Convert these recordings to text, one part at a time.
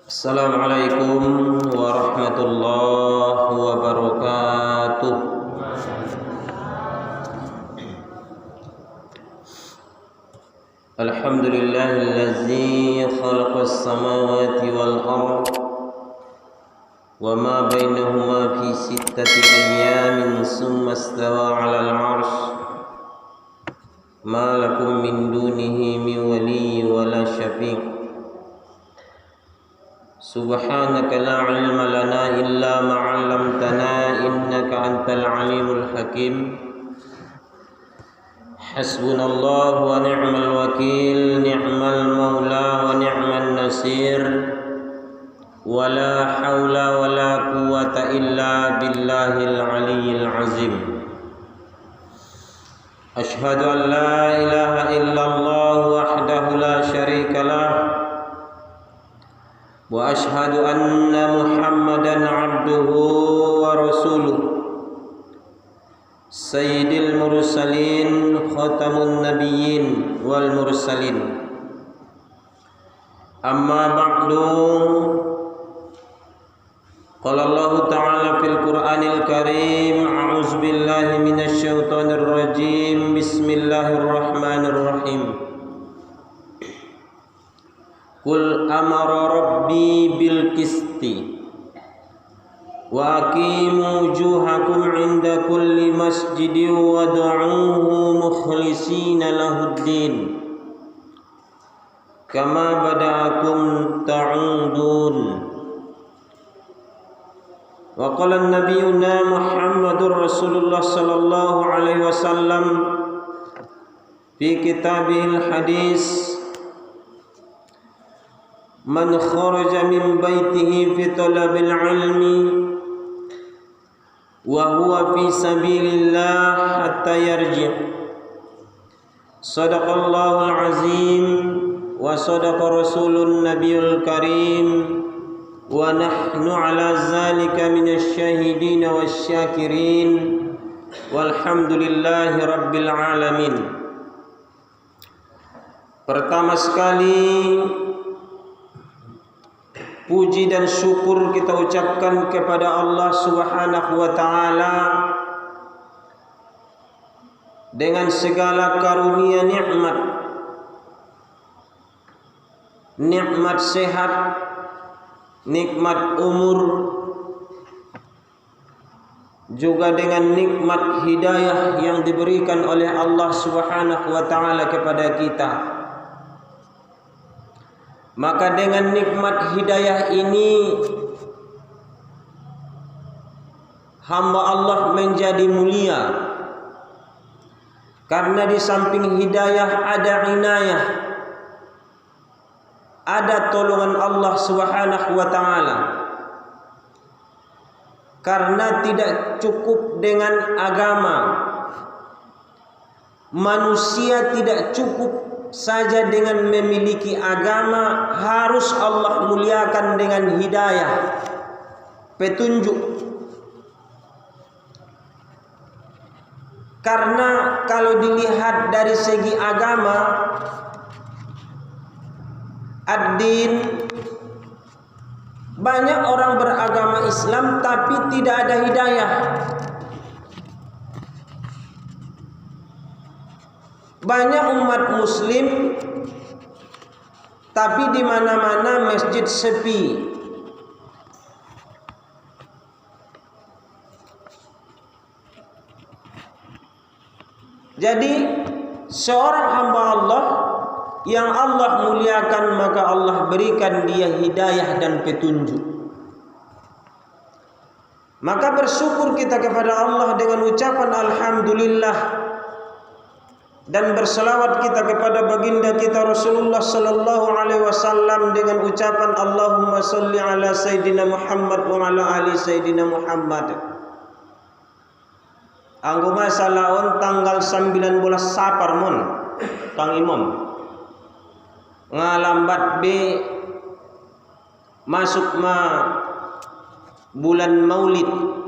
Assalamualaikum warahmatullahi wabarakatuh. Alhamdulillahillazi khalaqas samawati wal ardh wa ma bainahuma fi sittati ayyamin summa istawa 'alal 'arsy ma lakum min dunihi min waliyyin wala syafi'. Subhanaka la ilma lana illa ma 'allamtana innaka antal alimul hakim. Hasbunallahu wa ni'mal wakil, ni'mal maula wa ni'man nasir. Wala haula wala quwwata illa billahil aliyyil azim. Ashhadu an la ilaha illallah wahdahu la syarika lah. Wa ashhadu anna Muhammadan abduhu wa rasuluh, sayyidil mursalin, khatamun nabiyyin wal mursalin. Amma ba'du, qala Allah ta'ala fil Qur'anil Karim, a'udzu billahi minasy syaithanir rajim, bismillahirrahmanirrahim. Qul amara rabbi bil qisti wa aqimu wujuhakum 'inda kulli masjidin wad'uuhu mukhlishina lahuddin kama bada'akum ta'udun. Wa qala an-nabiyyuna Muhammadur Rasulullah sallallahu alaihi wasallam fi kitabihil hadis, man kharaja min baitihi fi talabil ilmi wa huwa fi sabilillah hatta yarji'. Sadaqallahul azim wa sadaqa rasulun nabiyul karim wa nahnu ala zalika minasy syahidin wasyakirin walhamdulillahi rabbil alamin. Pertama sekali, puji dan syukur kita ucapkan kepada Allah Subhanahu wa ta'ala dengan segala karunia nikmat sehat, nikmat umur, juga dengan nikmat hidayah yang diberikan oleh Allah Subhanahu wa ta'ala kepada kita. Maka dengan nikmat hidayah ini hamba Allah menjadi mulia, karena di samping hidayah ada inayah, ada tolongan Allah Subhanahu wa ta'ala. Karena tidak cukup dengan agama, manusia tidak cukup saja dengan memiliki agama, harus Allah muliakan dengan hidayah, petunjuk. Karena kalau dilihat dari segi agama, ad-din, banyak orang beragama Islam tapi tidak ada hidayah. Banyak umat muslim tapi di mana-mana masjid sepi. Jadi seorang hamba Allah yang Allah muliakan, maka Allah berikan dia hidayah dan petunjuk. Maka bersyukur kita kepada Allah dengan ucapan alhamdulillah, dan berselawat kita kepada baginda kita Rasulullah sallallahu alaihi wasallam dengan ucapan Allahumma sholli ala sayyidina Muhammad wa ala ali sayyidina Muhammad. Anggo masalah tanggal 19 Safar mon Kang Imam ngalambat be masuk ma bulan Maulid.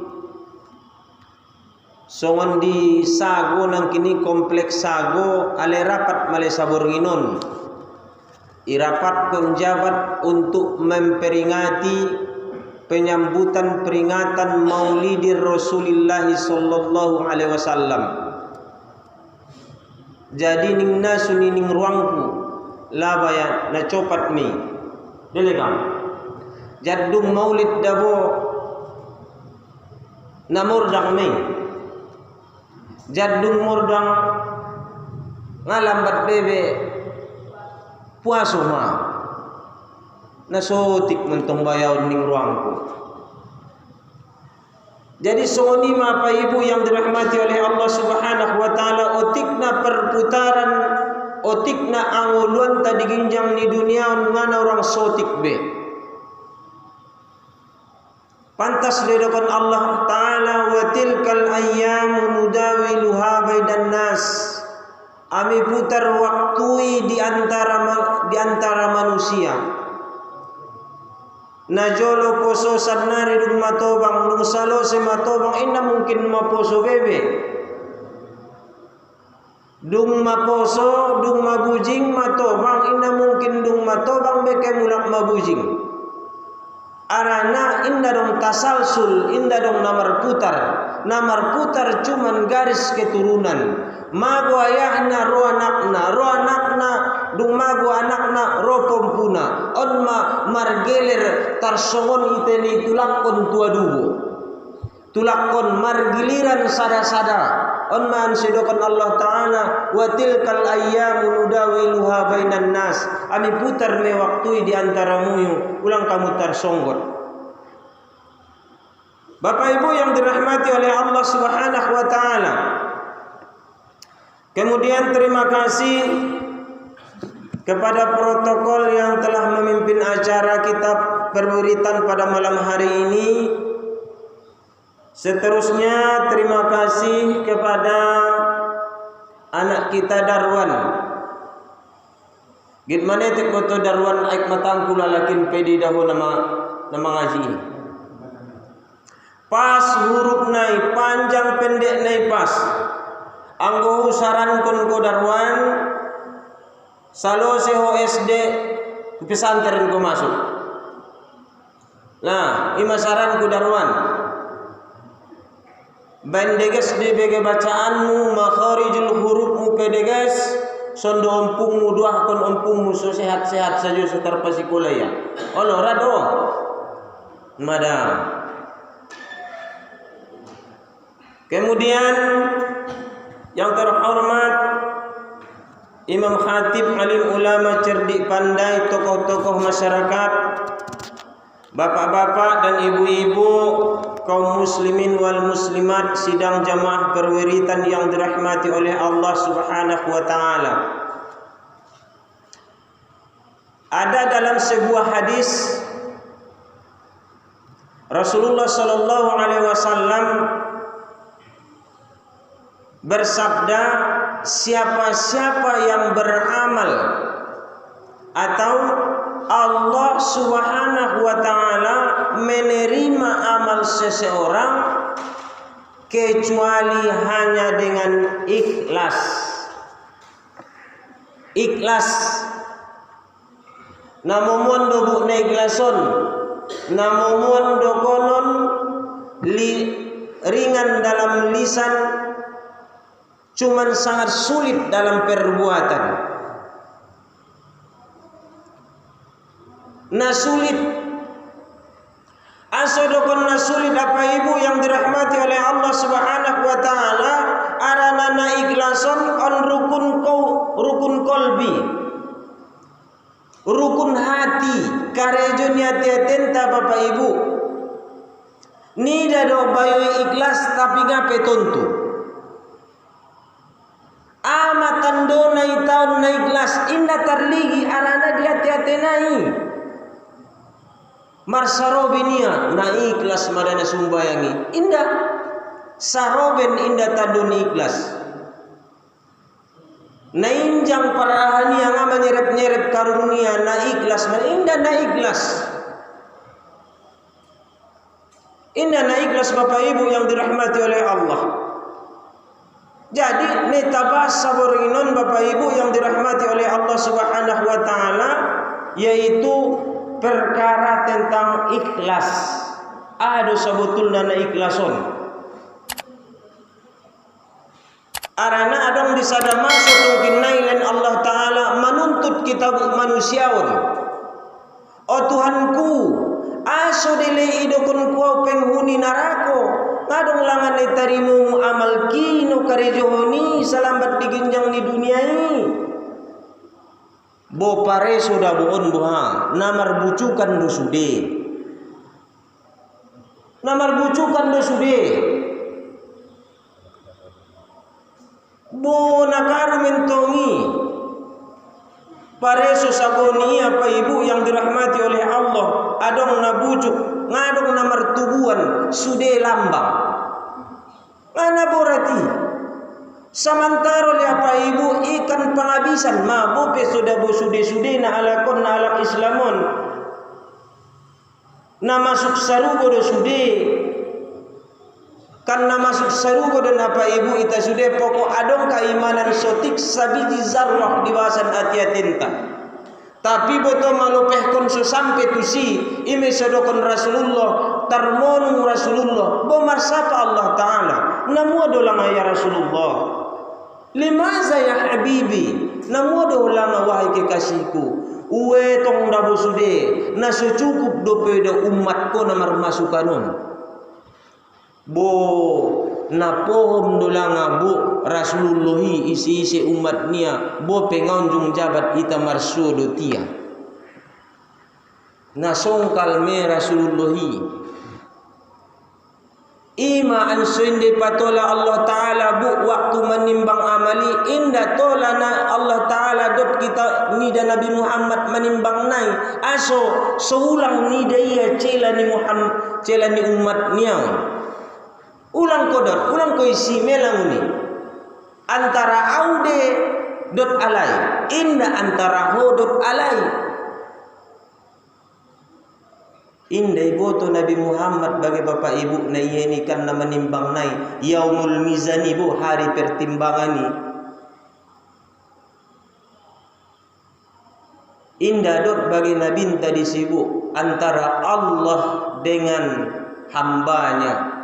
Songon di Sago nang kini kompleks Sago ale rapat male sabornginon irapat penjabat untuk memperingati penyambutan peringatan Maulidir Rasulullah sallallahu alaihi wasallam. Jadi ning nasu ning ruangku labaya na copat mi delegam jaddung maulid dabo na murdang mi jaddung murdang ngalambat bebe puaso ma nasotik mentong bayaw ning ruangku. Jadi soni Bapak Ibu yang dirahmati oleh Allah Subhanahu wa taala, otikna perputaran, otikna anguluan tadi ginjang di dunia ngana orang sotik be. Pantas didakan Allah taala, wa tilkal ayyamu nudawiluha bainan nas. Ami putar waktu di antara manusia. Najolo poso sanari dung matobang dung salo se matobang ina mungkin maposo bebe. Dung maposo dung mabujing matobang ina mungkin dung matobang beke mulak mabujing. Arana inda dong tasalsul, inda dong namar putar. Namar putar cuman garis keturunan. Mago ayahna ro anakna dung mago anakna ro pompuna onma margeler tarsongon iteni tulakon tua dubo tulakon margiliran sada-sada onma ansidokon Allah taala wa tilkal ayyamu nudawiluha bainan nas. Ami putar me waktu di antara muyu ulang kamu tarsonggot. Bapak Ibu yang dirahmati oleh Allah Subhanahu wa taala, kemudian terima kasih kepada protokol yang telah memimpin acara kita perwiritan pada malam hari ini. Seterusnya terima kasih kepada anak kita Darwan. Gimana tek foto Darwan aik matangku lalakin pedi dahu nama ngaji. Pas huruf nai panjang pendek nai pas. Anggo saran kon ko Darwan salo seho SD pesantren ko masuk. Nah, ima saran ko Darwan. Bandeges di bege bacaanmu makharijul hurufmu pedeges sondo ompungmu duah kon ompungmu so sehat-sehat saja setar pasikulaya. Olo rado. Madam. Kemudian yang terhormat Imam Khatib, alim ulama, cerdik pandai, tokoh-tokoh masyarakat, bapak-bapak dan ibu-ibu, kaum muslimin wal muslimat, sidang jamaah perwiritan yang dirahmati oleh Allah Subhanahu wa taala. Ada dalam sebuah hadis Rasulullah sallallahu alaihi wasallam bersabda, siapa-siapa yang beramal atau Allah Subhanahu wa taala menerima amal seseorang kecuali hanya dengan ikhlas. Ikhlas. Namun do bu neglason, namun do konon ringan dalam lisan, cuman sangat sulit dalam perbuatan. Nasulit asodokon nasulit apa ibu yang dirahmati oleh Allah Subhanahu wa taala aranana ikhlason on rukun kolbi, rukun hati karejo niatenta Bapak Ibu. Nida do bayu ikhlas tapi ngape tontu. Amatan do nai taun nai ikhlas inda terligi arana dia tiatenai. Marsarobinia na ikhlas madana sumbayangi indah saroben indah taduni ikhlas na injang parahani yang ama nyeret karunia na ikhlas man indah na ikhlas Bapak Ibu yang dirahmati oleh Allah. Jadi netabas saborinon Bapak Ibu yang dirahmati oleh Allah Subhanahu wa taala yaitu perkara tentang ikhlas. Ada sebetulnya na ikhlason. Arana adong disada masuk mungkin nailan Allah Ta'ala menuntut kita manusiawan. O Tuhanku, aso dele idokon kuau penghuni narako. Ngadong langan itarimu amal kino karejohoni salambat diginjang di dunia ini. Bo pare sudah boon boha, namar bucukan dosude. Namar bucukan dosude. Bo nakaru mentongi. Pareso sagoni apa ibu yang dirahmati oleh Allah, adong nabujuk, ngadong namartubuan, sude lambang. Ngana borati. Samantaro li apa ibu ikan penghabisan, ma bope sudah bosude-sude na alakon na alak Islamon. Na masuk sarugo do sude. Karena masuk sarugo dan apa ibu ita sudah pokok adong keimanan sotik sabiji zarrah di bahasan atiatinta. Tapi boto malupehkon so sampai tusi ime sodokon Rasulullah tarmonu Rasulullah bomar sapa Allah Ta'ala namu dolang ya Rasulullah limaza ya habibi namu dolang wahai kekasihku uwe tong dabu sude na cukup dope do umatku namar masukanun. Bo na pohom dolanga bu Rasulullahi isi-isi umatnya bo pengunjung jabat ita marsudo tia na songkal me Rasulullahi ima ansinde patola Allah Ta'ala bu waktu menimbang amali inda tola na Allah Ta'ala dot kita nida Nabi Muhammad menimbang nai aso seulang nida iya cela ni Muhammad cela ni umatnya. Ulang kodor, ulang koisi melang ni antara aude dot alai, inda antara ho dot alai. Inda iboto Nabi Muhammad bagi bapak ibu na ini karena menimbang nai yaumul mizani bu hari pertimbangan ni. Inda dot bagi Nabi tadi sibuk antara Allah dengan hambanya.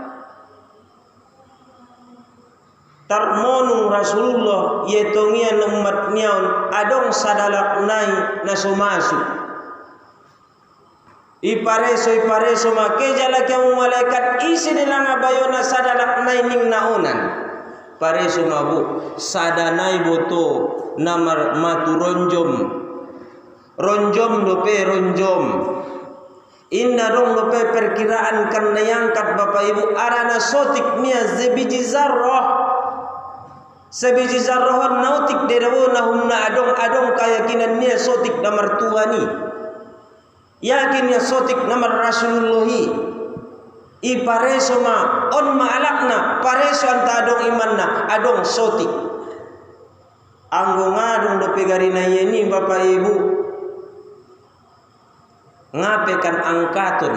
Tarmonu Rasulullah yetongian umat niaun adong sadalak nai nasumasu ipareso make jalak yang malaikat isi dilanga bayona sadalak nai ning naunan pareso mabu sadanai boto namar matu ronjom dope ronjom inna dong dope perkiraan karena yangkat bapak ibu arana sotik mia zebiji zarrah sebiji zarrohan nautik derawo nahumna adong keyakinan niya sotik namar tuani yakin ya sotik namar Rasulullahi ipareso ma on maalakna pareso anta adong imanna adong sotik anggo ngadong do pegarina yeni bapak ibu ngapekan angkatun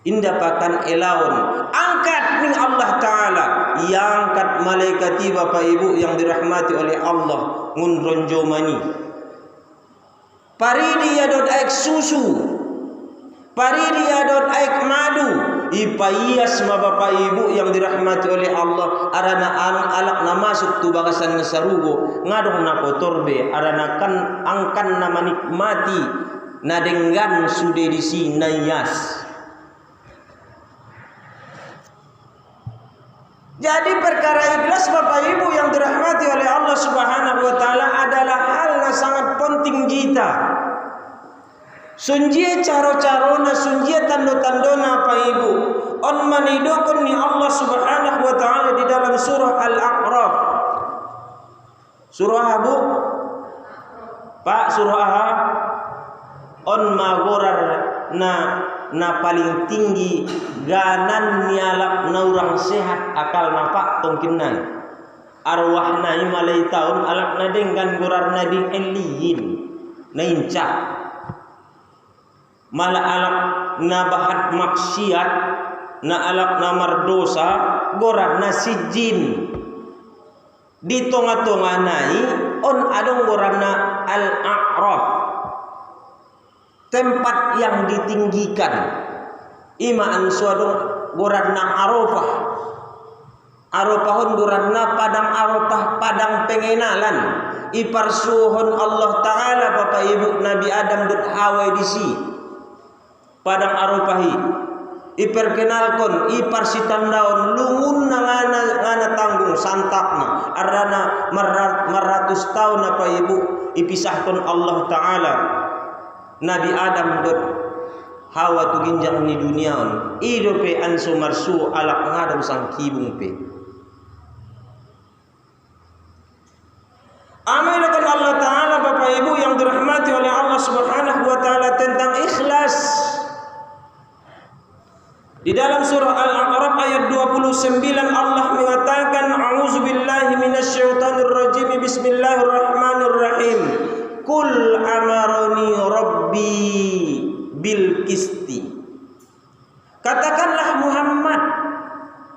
indah pakan elaun angkat ning Allah Ta'ala yang angkat malaikati bapak ibu yang dirahmati oleh Allah ngunronjomani paridi yadot aik susu paridi yadot aik madu ipayas ma bapak ibu yang dirahmati oleh Allah arana alak na masuk tu bagasan nasarugo ngadong na kotorbe arana kan angkan na manikmati na denggan sude di sinayas. Jadi perkara ikhlas bapak ibu yang dirahmati oleh Allah Subhanahu wa Ta'ala adalah hal yang sangat penting kita. Sunjie caro-carona sunjie tando-tandona apa ibu on manidokon ni Allah Subhanahu wa Ta'ala di dalam surah Al-A'raf. Surah Abu Pak surah on magorar na paling tinggi ganan nialak na urang sehat akal napak tongkinan arwah na imalay taon alak na dengan gorar na ding eliyin na inca mala alak na bahat maksiat na alak na mardosa gorar na sijin di tonga-tonga nai on adong gorar na Al-A'raf tempat yang ditinggikan. Ima ansuadu goradna Arafah. Arafahun goradna padang Arafah, padang pengenalan. Iparsuhun Allah Ta'ala Bapak Ibu Nabi Adam dan Hawa disi padang Arafahi. Iperkenalkan iparsitandaon lungun ngana tanggung santakna arana maratus tahun apa Ibu ipisahkan Allah Ta'ala Nabi Adam dan Hawa tu ginjang ni duniaon idope ansu marsu alak ngadam sang kibung pe. Amalkan Allah Ta'ala Bapak Ibu yang dirahmati oleh Allah Subhanahu wa Ta'ala tentang ikhlas. Di dalam surah Al-A'raf ayat 29 Allah mengatakan a'udzubillahi minasyaitonir rajim bismillahirrahmanirrahim. Qul amarani rabbi bil qisti. Katakanlah Muhammad,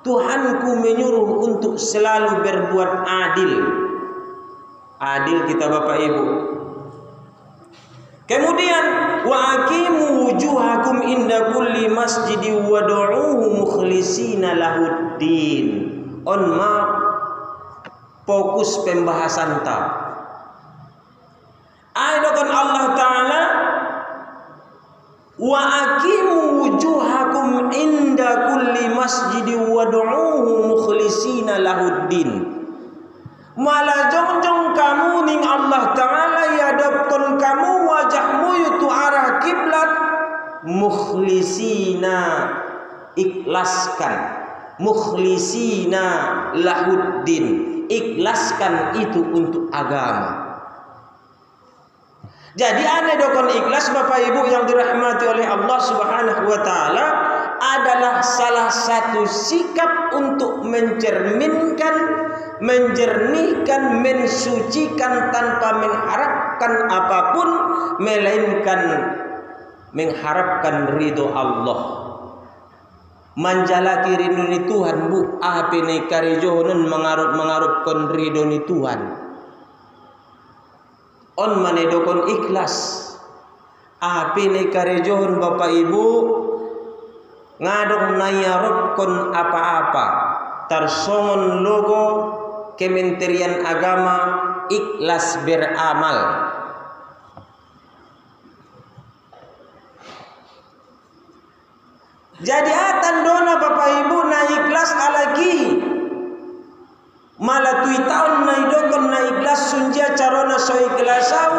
Tuhanku menyuruh untuk selalu berbuat adil. Adil kita Bapak Ibu. Kemudian wa aqimu wujuhakum inda kulli masjidi wad'uuhu mukhlishina lahuddin. On ma fokus pembahasan ta. Ayatkan Allah Ta'ala wa aqimu wujuhakum inda kulli masjidi wad'uuhu mukhlishina lahuddin. Malah jongjong kamu ning Allah Ta'ala yadapkan kamu wajahmu itu arah kiblat mukhlisina ikhlaskan mukhlisina lahuddin ikhlaskan itu untuk agama. Jadi ada dokon ikhlas Bapak Ibu yang dirahmati oleh Allah Subhanahu wa Ta'ala adalah salah satu sikap untuk mencerminkan, menjernihkan, mensucikan tanpa mengharapkan apapun melainkan mengharapkan ridho Allah. Manjalaki ridho ni Tuhan bu api ni karijohun mengarupkan ridho ni Tuhan. On manedokon ikhlas api ni karijohun Bapak Ibu ngadong nayarupkon apa-apa tarsongon logo Kementerian Agama ikhlas beramal. Jadi atan dona Bapak Ibu na ikhlas alagi malah tui tahun na idokon na ikhlas sunja carona so ikhlasau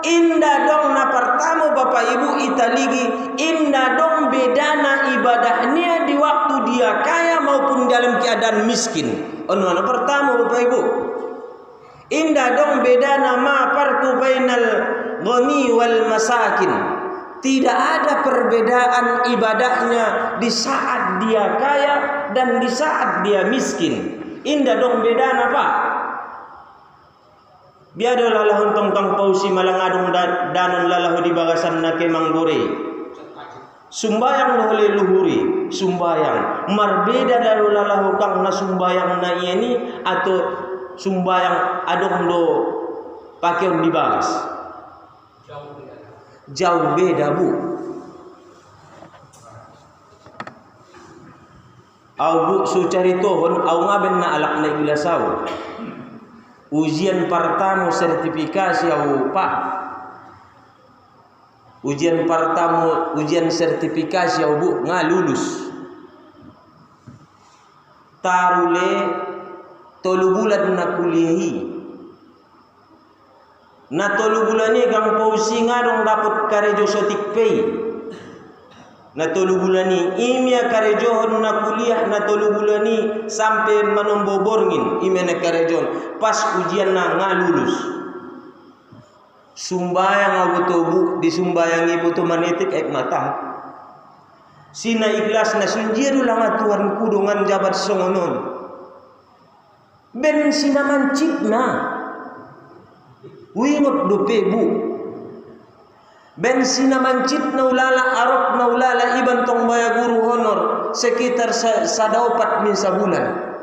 indah dong na pertama Bapak Ibu italigi indah dong bedana ibadahnya di waktu dia kaya maupun dalam keadaan miskin. Ono pertama Bapak Ibu indah dong bedana ma farqu bainal ghani wal masakin. Tidak ada perbedaan ibadahnya di saat dia kaya dan di saat dia miskin. Indah dong bedana Pak. Biado lalahu tong pausi malangadung danon lalahu di bagasan na kemang gore. Sumbayang oleh luhuri, sumbayang. Marbeda dari lalahu kang na sumbayang na ini atau sumbayang adong do pakeon di bagas. Jauh beda bu. Au bu sucari tohon au ngaben na alak na ilasau. Ujian pertama sertifikasi au Pak. Ujian pertama ujian sertifikasi au bu ngalulus. Tarule 3 bulan na kuliahi. Na 3 bulan ni gang pausi ngadong dapat karejo sotik pay. Na 3 bulan ni imya karejohon na kuliah na 3 bulan ni sampai manomboborngin imya na karejon pas ujian na ngalulus. Sumbayang aku tubuh di sumbayang ibu tu manitik ek mata. Sina ikhlas na sunjiru lang Tuhan kudungan jabat songonon. Ben sinaman cip na. Wingot do pebu. Bensina mancit naulala arok naulala iban tong baya guru honor sekitar 1/4 min sabulan.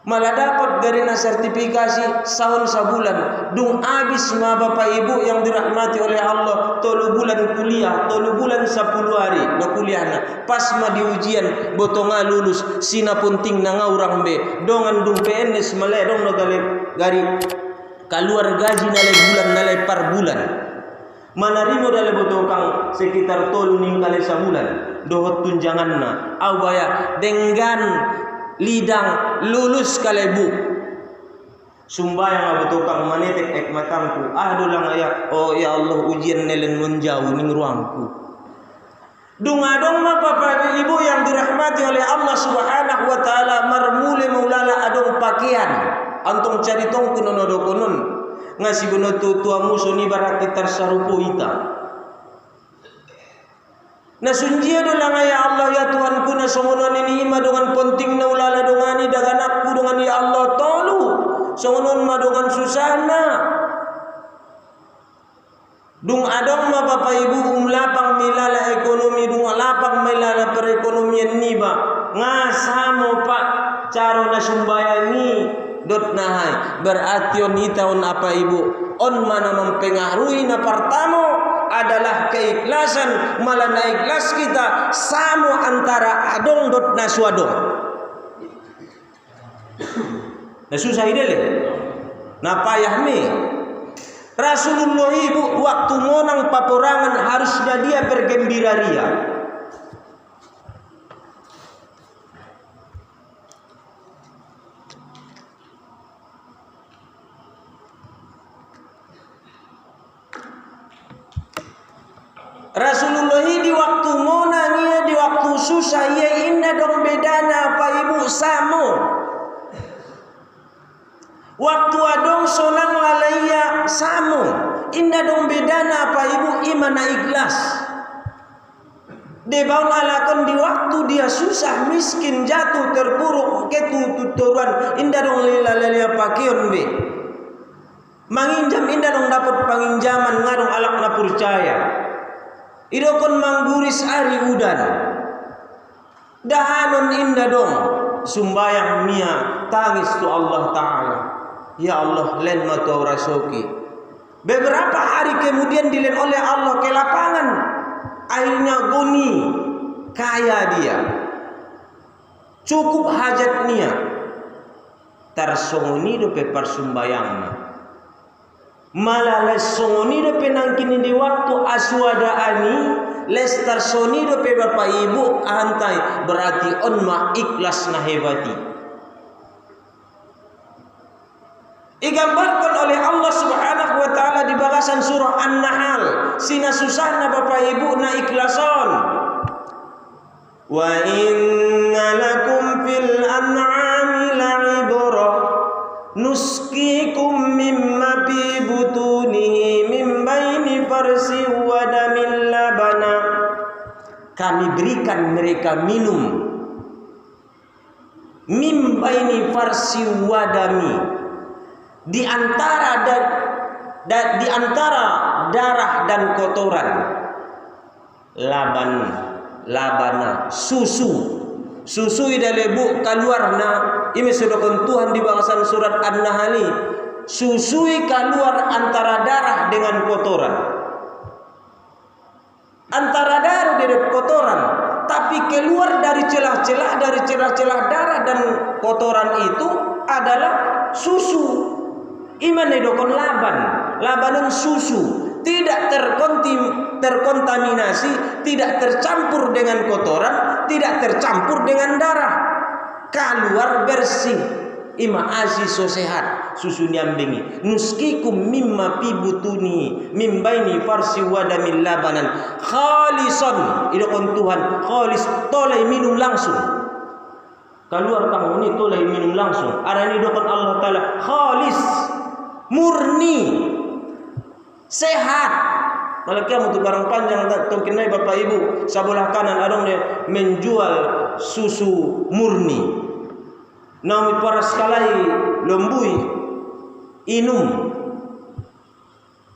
malah dapat garina sertifikasi sahun sabulan. Dung abis ma bapak ibu yang dirahmati oleh Allah 3 bulan kuliah, 3 bulan 10 hari na kuliahna. Pas ma di ujian botonga lulus sina punting na ngaurang be dongan dung PNS maledong no gari keluar gaji nalai bulan nalai par bulan. Manarimo dale botokang sekitar 3 kali sebulan dohot tunjanganna awaya dengan lidang lulus kalebu sumbayang abotokang manetek ek matangku lang aya oh ya Allah ujian nelen menjauh ning ruangku. Dungadong ma bapak ibu yang dirahmati oleh Allah Subhanahu wa taala marmule maulala adong pakaian antong cari tongku nono konon ngasih beno tua musuh ni barat kitar sarupo ita. Na sunjia do lang ya Allah ya Tuhanku na songonon ini ima dengan penting na ulala dongani daganakku dengan ya Allah tolu songonon ma dengan susahna. Dung adong ma bapak ibu lapang milala ekonomi dung lapang milala perekonomian ni ba ngasamo pak caro na sumbayang ni dot nahai berarti on itaon apa ibu on mana mempengaruhi na pertama adalah keikhlasan malah ikhlas kita samo antara adong dot naswadong. Na susah idele. Na payah me. Rasulullah ibu waktu monang paporangan harusnya dia bergembira ria. Rasulullah di waktu monang ia di waktu susah ia inna dong bedana apa ibu samo. Waktu adong sonang lalaya samo. Inna dong bedana apa ibu imana ikhlas. Debaun alakon di waktu dia susah miskin jatuh terpuruk ketu tuturuan inda dong lalaya pakion be. Manginjam inda dong dapat panginjaman ngadong alak na percaya. Idokon mangguris ari udan. Dahanon inda dong sumbayang mia tangis tu Allah Ta'ala. Ya Allah len matu rasoki. Beberapa hari kemudian dilen oleh Allah ke lapangan. Akhirnya goni kaya dia. Cukup hajat nia. Tarsongoni do pe parsumbayangna. Malah lesongoni do penangkini di waktu aswada ani lestar soni do pe bapak ibu antai berarti on ma ikhlas na hebati. Igambarkan oleh Allah Subhanahu wa taala di bagasan surah An-Nahl sina susahna bapak ibu na ikhlason. Wa inna lakum fil an'ami la'ibrah nuskikum mimma fi butunihi min baini farsi wa damin labana. Kami berikan mereka minum min baini farsi wa dami di antara darah dan kotoran labana susu idalebu kaluarna ini sudah Tuhan di bangsan surat An-Nahl susui keluar antara darah dengan kotoran antara darah dan kotoran tapi keluar dari celah-celah darah dan kotoran itu adalah susu iman edokon labanan susu tidak terkontaminasi, tidak tercampur dengan kotoran, tidak tercampur dengan darah, keluar bersih. Ima asi so sehat susu nyambingi. Nuskikum mimma fi butuni mim baini farsi wa damil labanan khalisan. Idokon Tuhan khalis tolai minum langsung. Keluar kamu ini tolai minum langsung. Ada ini idokon Allah Taala khalis murni sehat. Kalau kamu tu barang panjang tongkin nai bapak ibu sebelah kanan adong dia menjual susu murni. Namun para sekalai lombui inum.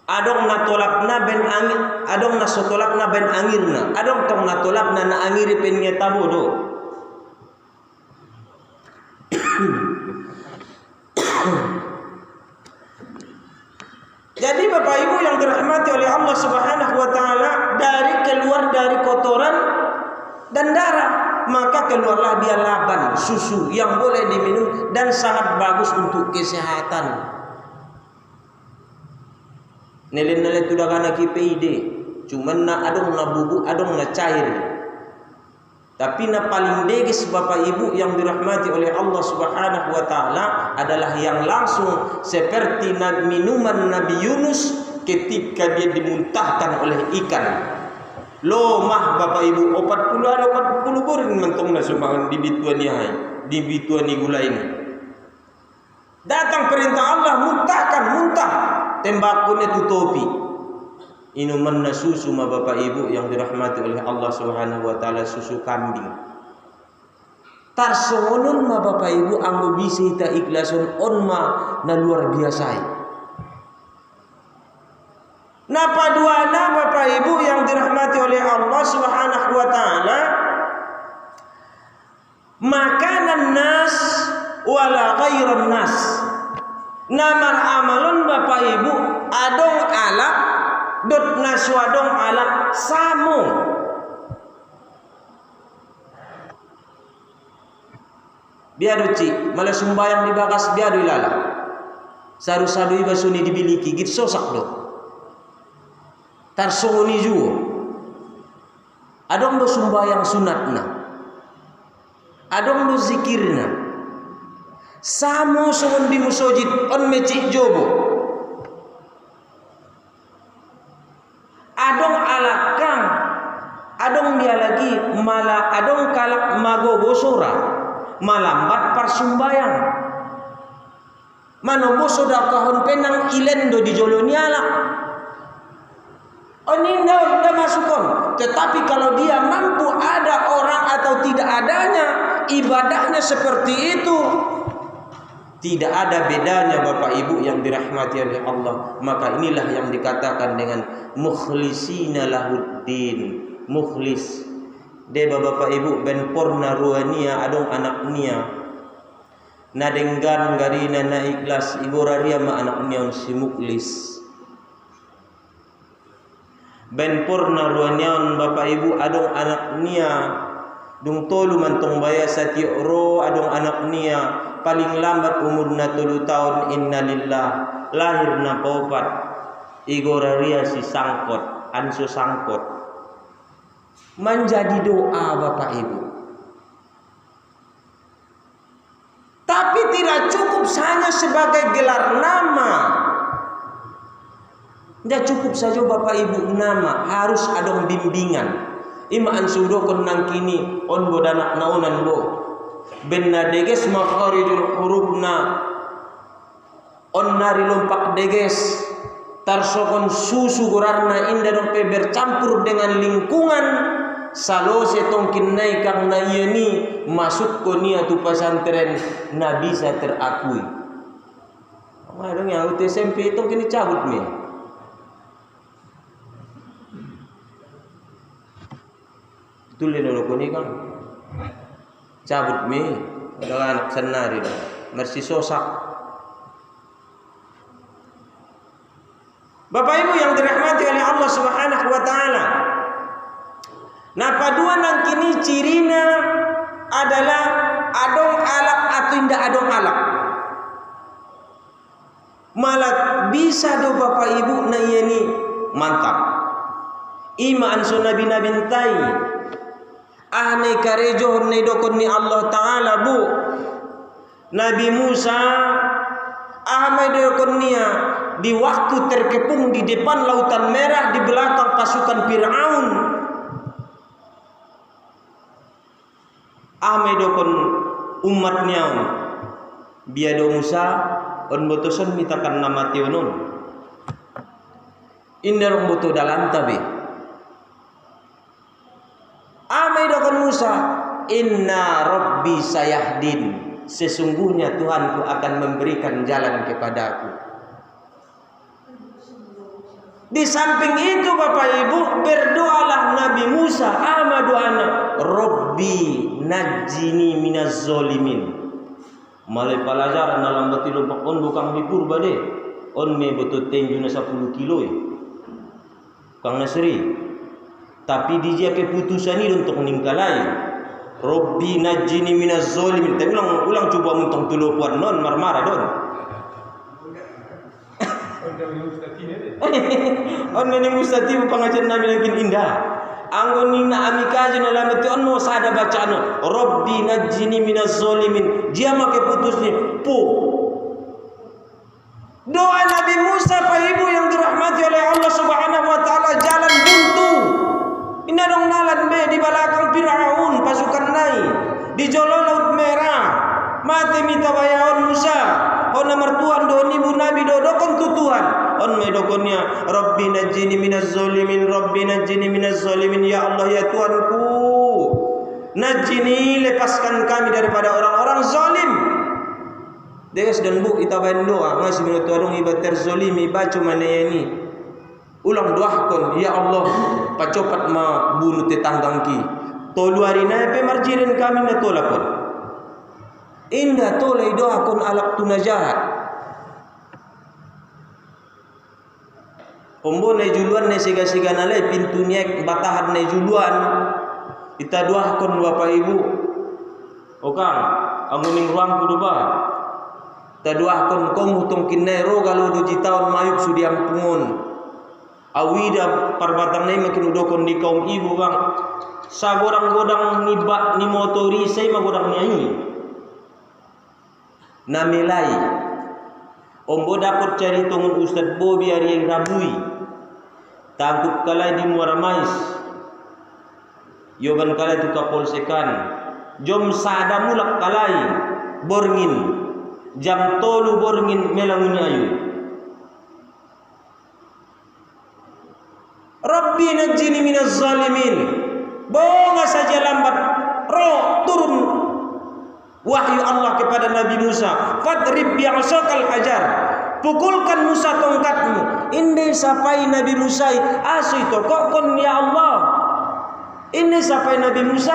Adong na tolakna ben angin, adong na sotolakna ben angirna. Adong tong na tolakna na angiri pen ngetabodo. Jadi Bapak Ibu yang dirahmati oleh Allah Subhanahu wa taala, keluar dari kotoran dan darah, maka keluarlah dia laban, susu yang boleh diminum dan sangat bagus untuk kesehatan. Nelen-nelen tu dah kana KPID, cuman na adong na bubuk, adong na cair. Tapi na paling deges Bapak Ibu yang dirahmati oleh Allah Subhanahu wa taala adalah yang langsung seperti minuman Nabi Yunus ketika dia dimuntahkan oleh ikan. Lomah Bapak Ibu 40 burin mentongna sumbangan di bituan hai, di bituan gula ini. Datang perintah Allah, muntah tembakunya tutupi. Inuman na susu ma Bapak Ibu yang dirahmati oleh Allah Subhanahu wa taala, susu kambing. Tarsongon ma Bapak Ibu anggo bisa ita ikhlason on ma na luar biasa. Na paduana Bapak Ibu yang dirahmati oleh Allah Subhanahu wa taala, makanan nas wala ghairan nas. Namar amalon Bapak Ibu adong alak dot naswadong alak samo. Biado ci malah sumbayang dibakas biado ilala. Saru-sadu iba suni dibiliki git sosak do. Tarsongoni juo. Adong do sumbayang sunatna. Adong do zikirna. Samo songon di musojid on mecik jobo. Adong alakang, adong dia lagi malah adong kalak magogo sora, malambat parsumbayang. Manobo soda kahon penang ilendo di joloni alak. Oninda masukon. Tetapi kalau dia mampu ada orang atau tidak adanya ibadahnya seperti itu, tidak ada bedanya Bapak Ibu yang dirahmati oleh Allah. Maka inilah yang dikatakan dengan mukhlisina lahuddin. Mukhlis deba Bapak Ibu ben porna ruania adong anak nia nadenggan garina na ikhlas igoraria ma anak nia si mukhlis. Ben porna ruania Bapak Ibu adong anak nia dung tolu mantong baya satio ro adong anak nia paling lambat umurna 3 tahun innalillah lahirna paupat igoraria si sangkot anso sangkot menjadi doa Bapak Ibu. Tapi tidak cukup hanya sebagai gelar nama. Tidak cukup saja Bapak Ibu nama, harus ada bimbingan. Ima ansudo kon nang kini on bodanak naunan bo. Benna deges makharijul hurufna on nari lompak deges tarsokon susu gorarna inda dope bercampur dengan lingkungan salose tongkin naik kang nayeni masuk ko nia tu pesantren na bisa terakui. Madong yang UTSMP itu kini cabut mi. Tulen dulu ko ni kang cabut mi adalah anak senari mersi sosak. Bapak Ibu yang dirahmati oleh Allah Subhanahu wa taala. Nah, paduan nang kini cirina adalah adong alak atau indah adong alak. Malah bisa do Bapak Ibu na ini mantap. Ima anso nabi nabintai ahne karejo ne dokon ni Allah taala bu. Nabi Musa ahme dokon nia di waktu terkepung di depan lautan merah di belakang pasukan Firaun. Ahme dokon umatnya biado Musa on botoson mitakan nama tionon. Inderong boto dalam tabi. Ahme dokon Musa, inna rabbi sayahdin. Sesungguhnya Tuhanku akan memberikan jalan kepadaku. Di samping itu Bapak Ibu berdoalah Nabi Musa amadu anak Rabbi najjini minaz zolimin. Malai pelajaran dalam bati lompak on bukan di purba deh. On me betul tenju na 10 kilo Kang Nasri. Tapi dia keputusan ini untuk meninggalai. Rabbi najini minaz zalimin. Tapi ulang coba muntong tulo puan non marmara don. On meni mustati pengajian nabi lagi indah. Anggon ni na amikaje na lamet on mo sada bacaan. Rabbi najini minaz zalimin. Dia make putus ni pu. Doa Nabi Musa Pak Ibu yang dirahmati oleh Allah Subhanahu wa taala jalan buntu. Ina dong nalan be di belakang Firaun pasukan nai di jolo laut merah. Mati minta bayaon Musa. On nomor Tuhan do ni bu Nabi do dokon tutuan. On me dokonnya Rabbi najini minaz zalimin Rabbi najini minaz zalimin ya Allah ya Tuhanku. Najini lepaskan kami daripada orang-orang zalim. Dewas dan bu kita bain doa masih menurut orang ibadah terzolimi baca mana ini ulang doakan ya Allah pacopat ma bunuh tetanggangki tolu hari na pe marjirin kami na tolakon indah tolai doakan alak tunajahat ombo na juluan na siga-siga nalai pintu niak batahan na juluan kita doakan Bapak Ibu okang amuning ruang kudu ba taduahkan kong hutong kinero kalau 2 tahun mayuk sudi ampungon awida parbatan nai makin udokon di kaum ibu bang sa godang-godang ni motori saya magodang nyai namilai ombo dapat cari tongon Ustad Bobi hari yang rabui tangkup kalai di Muara Mais yoban kalai tu kapolsekan jom sada mulak kalai borngin jam tolu borngin melanguni ayu Rabbi najini minaz zalimin bonga saja lambat roh turun wahyu Allah kepada Nabi Musa fadrib bi'asakal hajar pukulkan Musa tongkatmu ini sapai Nabi Musa asu itu kok kon ya Allah ini sapai Nabi Musa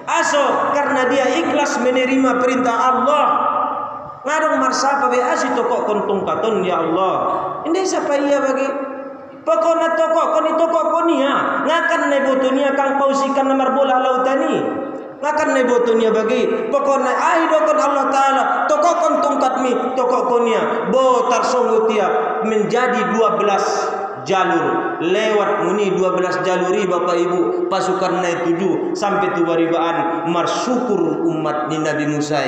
aso karena dia ikhlas menerima perintah Allah ngadong marsapa be asi tokok kon tongkaton ya Allah ini siapa ia bagi pokona tokok kon tokok konia ngakan ne botonia kang pausikan nomor bola lautani ngakan ne botonia bagi pokona ai dokon Allah taala tokok kon tongkatmi tokok konia bo tarsonggotia menjadi 12 jalur lewat muni 12 jaluri Bapak Ibu pasukan naik 7 sampai 2000-an marsyukur umat ni Nabi Musa.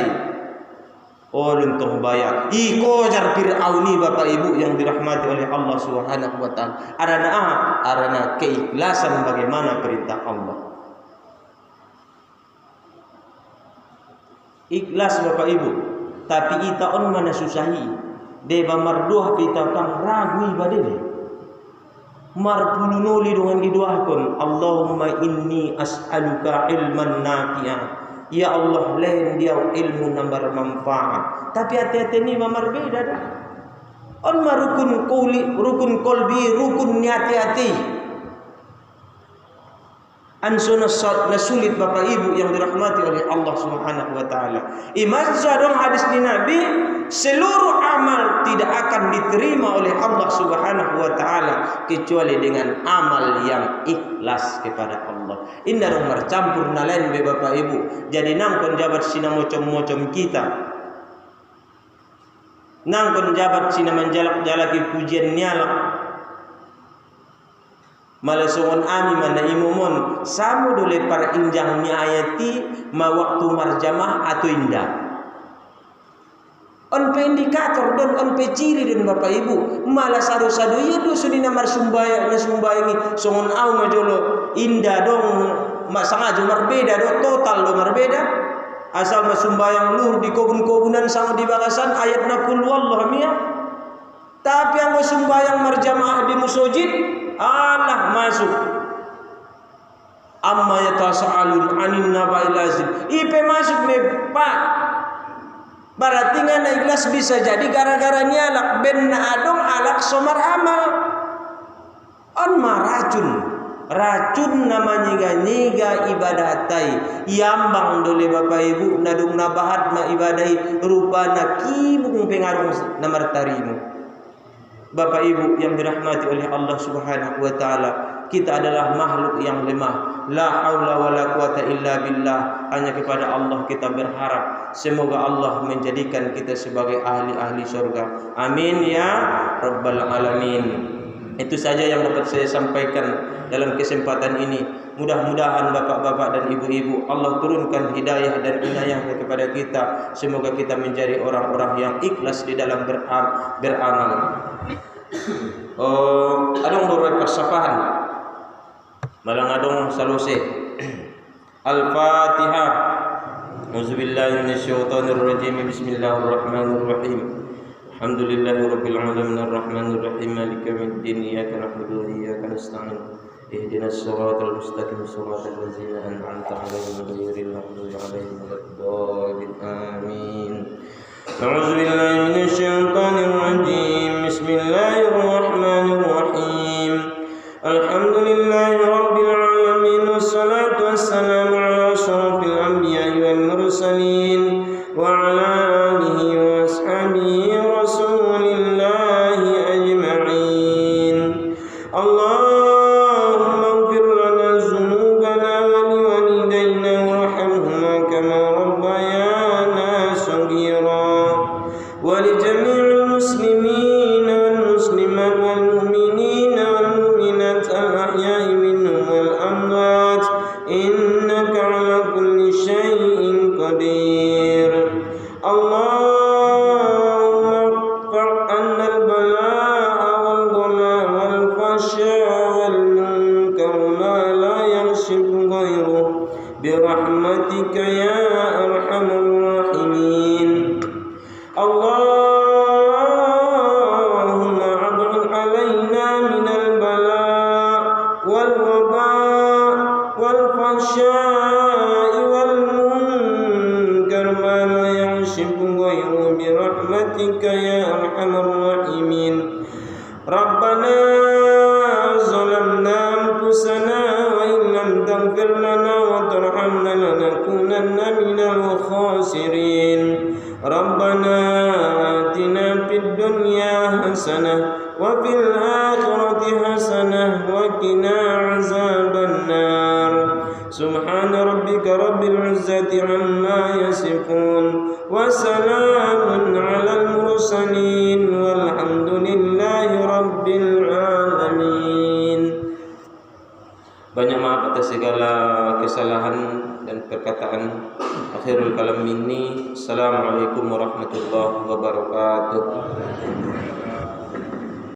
Oh luntung bayar. Iko jar Fir'auni Bapak Ibu yang dirahmati oleh Allah Subhanahu wa taala. Arana keikhlasan bagaimana perintah Allah. Ikhlas Bapak Ibu. Tapi kita on mana susahi. Deba marduah kita kang ragu ibadene. Marpulunoli dengan didoakan. Allahumma inni as'aluka ilman nafi'ah. Ya Allah lain dia ilmu yang bermanfaat. Tapi hati-hati ni mamar beda dah. On rukun quli, rukun qalbi, rukun hati-hati. Ansuna sulit Bapak Ibu yang dirahmati oleh Allah Subhanahu wa taala. Imazza dong hadis di Nabi, seluruh amal tidak akan diterima oleh Allah Subhanahu wa taala kecuali dengan amal yang ikhlas kepada Allah. Indah dong bercampur nalain be Bapak Ibu. Jadi nang kon jabat sina mocom-mocom kita. Nang kon jabat sina menjalak-jalaki pujian nyalak. Malasongon ami mana imumon samu dole par injang ni ayati ma waktu marjamah atau indah. On pe indikator don on pe ciri don Bapak Ibu malah sadu-sadu ya do sudina mar sumbayang ni songon au majolo indah dong masangajo marbeda do total do marbeda asal masumbayang luhur di kobun-kobunan sama di bagasan ayatna kul wallahu mia tapi yang masumbayang marjamaah di musojid Allah masuk amma yatasaalun anin naba'il azim ipe masuk me pak berarti ngana ikhlas bisa jadi gara-gara nyalak ben adong alak somar amal on racun namanya nyiga ibadah tai yambang dole Bapak Ibu nadung nabahat ma ibadahi rupana kibung pengaruh namar tarimu Bapak Ibu yang dirahmati oleh Allah Subhanahu wa taala, kita adalah makhluk yang lemah. La haula wala quwata illa billah. Hanya kepada Allah kita berharap. Semoga Allah menjadikan kita sebagai ahli-ahli surga. Amin ya rabbal alamin. Itu saja yang dapat saya sampaikan dalam kesempatan ini. Mudah-mudahan bapak-bapak dan ibu-ibu Allah turunkan hidayah dan inayahnya kepada kita. Semoga kita menjadi orang-orang yang ikhlas di dalam beramal. Adong doa persapahan malang adong salose. Al-Fatihah. Auzubillahi minasyaitonir rajim. Bismillahirrahmanirrahim. Alhamdulillahirabbil alamin arrahmanir rahim maliki yaumiddin iyyaka na'budu wa iyyaka nasta'in ihdinas siratal mustaqim siratal ladzina an'amta 'alaihim ghairil maghdubi 'alaihim waladdallin amin. A'udzubillahi minasyaitonir rajim. Bismillahirrahmanirrahim. Alhamdulillahi rabbil alamin wassalatu wassalamu ala asyrafil anbiya'i wal mursalin wa ala alihi wa ashabihi rasulillahi ajma'in. Allahumma ighfir lana dzunubana wa liwalidayna warhamhuma kama rabbayana shaghira wa li jami'il muslimin wal muslimat wal mu'minin wal mu'minat al ahya'i minhum wal amwat innaka 'ala kulli syai'in qadir. Allahumma qa'anna al bala'a wal ghala wal fahsya wal munkar ma la yaghshibu ghayruh birahmatika ya arhamar rahimin. Allahumma ab'id 'alaina minal bala' wal waba' wal fahsya'i wal munkar ma la yaghshibu ghayruhu birahmatika ya arhamar rahimin. Rabbana zalamna anfusana wa in lam taghfir lana wa tarhamna lanakunanna minal khasirin. Rabbana atina fid dunya hasanah wa fil akhirati hasanah wa qina azabannar. Subhana rabbika rabbil izzati amma yasifun wa salamun alal mursalin walhamdulillahi rabbil alamin. Banyak maaf atas segala kesalahan dan perkataan. Akhirul kalam minni. Assalamualaikum warahmatullahi wabarakatuh.